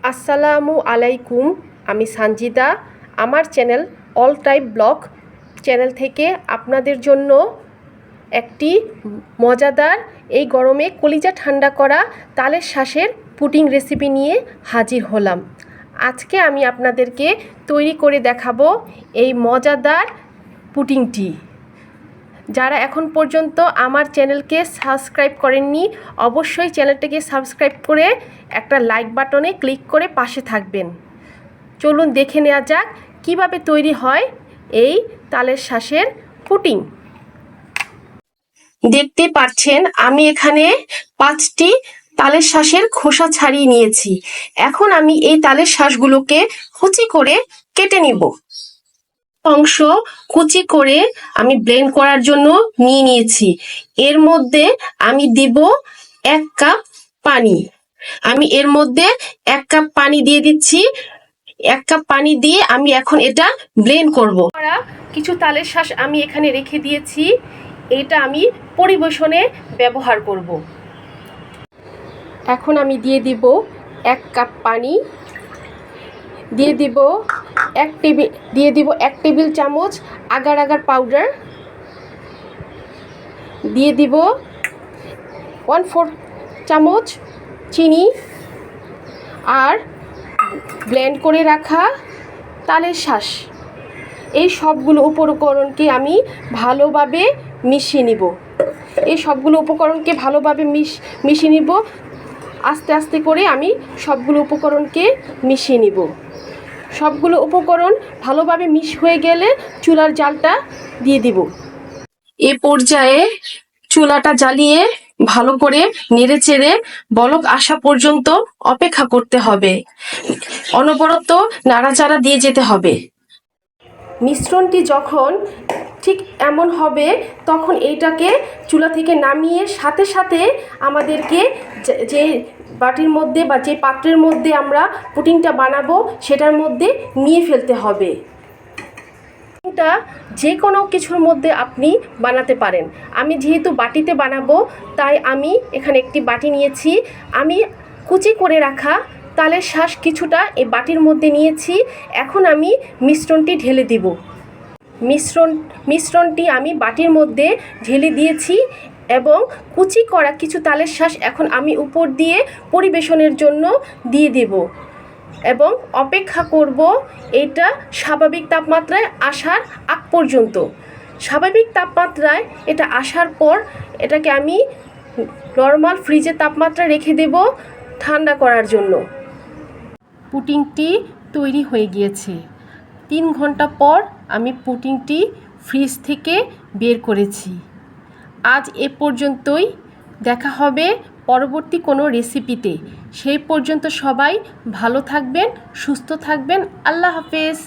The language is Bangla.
আসসালামু আলাইকুম। আমি সানজিদা। আমার channel all type blog channel থেকে আপনাদের জন্য একটি মজাদার এই গরমে কলিজা ঠান্ডা করা তালের শ্বাসের পুডিং রেসিপি নিয়ে হাজির হলাম। আজকে আমি আপনাদেরকে তৈরি করে দেখাবো এই মজাদার পুডিংটি। যারা এখন পর্যন্ত আমার চ্যানেলকে সাবস্ক্রাইব করেননি, অবশ্যই চ্যানেলটাকে সাবস্ক্রাইব করে একটা লাইক বাটনে ক্লিক করে পাশে থাকবেন। চলুন দেখে নেওয়া যাক কিভাবে তৈরি হয় এই তালের শ্বাসের পুডিং। দেখতে পাচ্ছেন আমি এখানে 5টি তালের শ্বাসের খোসা ছাড়িয়ে নিয়েছি। এখন আমি এই তালের শ্বাসগুলোকে কুচি করে কেটে নিব। অংশ কুচি করে আমি ব্লেন্ড করার জন্য নিয়ে নিয়েছি। এর মধ্যে আমি দিব 1 কাপ পানি। আমি এর মধ্যে 1 কাপ পানি দিয়ে দিচ্ছি। 1 কাপ পানি দিয়ে আমি এখন এটা ব্লেন্ড করব। কিছু তালের শ্বাস আমি এখানে রেখে দিয়েছি, এটা আমি পরিবেশনে ব্যবহার করব। এখন আমি দিয়ে দিব 1 কাপ পানি, দিয়ে দিব 1 টেবিল চামচ আগার আগার পাউডার, দিয়ে দিব 1/4 চামচ চিনি, আর ব্লেন্ড করে রাখা তালের শ্বাস। এই সবগুলো উপকরণকে আমি ভালোভাবে মিশিয়ে নিব। এই সবগুলো উপকরণকে ভালোভাবে মিশিয়ে নিব। আস্তে আস্তে করে আমি সবগুলো উপকরণকে মিশিয়ে নিব। সবগুলো উপকরণ ভালোভাবে মিশ হয়ে গেলে চুলার জালটা দিয়ে দিব। এ পর্যায়ে চুলাটা জ্বালিয়ে ভালো করে নেড়ে চেড়ে বলক আসা পর্যন্ত অপেক্ষা করতে হবে। অনবরত নাড়াচাড়া দিয়ে যেতে হবে। মিশ্রণটি যখন ঠিক এমন হবে তখন এইটাকে চুলা থেকে নামিয়ে সাথে সাথে আমাদেরকে যে বাটির মধ্যে বা যে পাত্রের মধ্যে আমরা পুডিংটা বানাবো সেটার মধ্যে নিয়ে ফেলতে হবে। পুডিংটা যে কোনো কিছুর মধ্যে আপনি বানাতে পারেন। আমি যেহেতু বাটিতে বানাবো তাই আমি এখানে একটি বাটি নিয়েছি। আমি কুচি করে রাখা তালের শ্বাস কিছুটা এই বাটির মধ্যে নিয়েছি। এখন আমি মিশ্রণটি ঢেলে দিব। মিশ্রণটি আমি বাটির মধ্যে ঢেলে দিয়েছি এবং কুচি করা কিছু তালের শ্বাস এখন আমি উপর দিয়ে পরিবেশনের জন্য দিয়ে দেব এবং অপেক্ষা করব এটা স্বাভাবিক তাপমাত্রায় আসার আগ পর্যন্ত। স্বাভাবিক তাপমাত্রায় এটা আসার পর এটাকে আমি নর্মাল ফ্রিজের তাপমাত্রা রেখে দেব ঠান্ডা করার জন্য। পুডিংটি তৈরি হয়ে গিয়েছে। 3 ঘন্টা পর আমি পুডিংটি ফ্রিজ থেকে বের করেছি। আজ এ পর্যন্তই। দেখা হবে পরবর্তী কোনো রেসিপিতে। সেই পর্যন্ত সবাই ভালো থাকবেন, সুস্থ থাকবেন। আল্লাহ হাফেজ।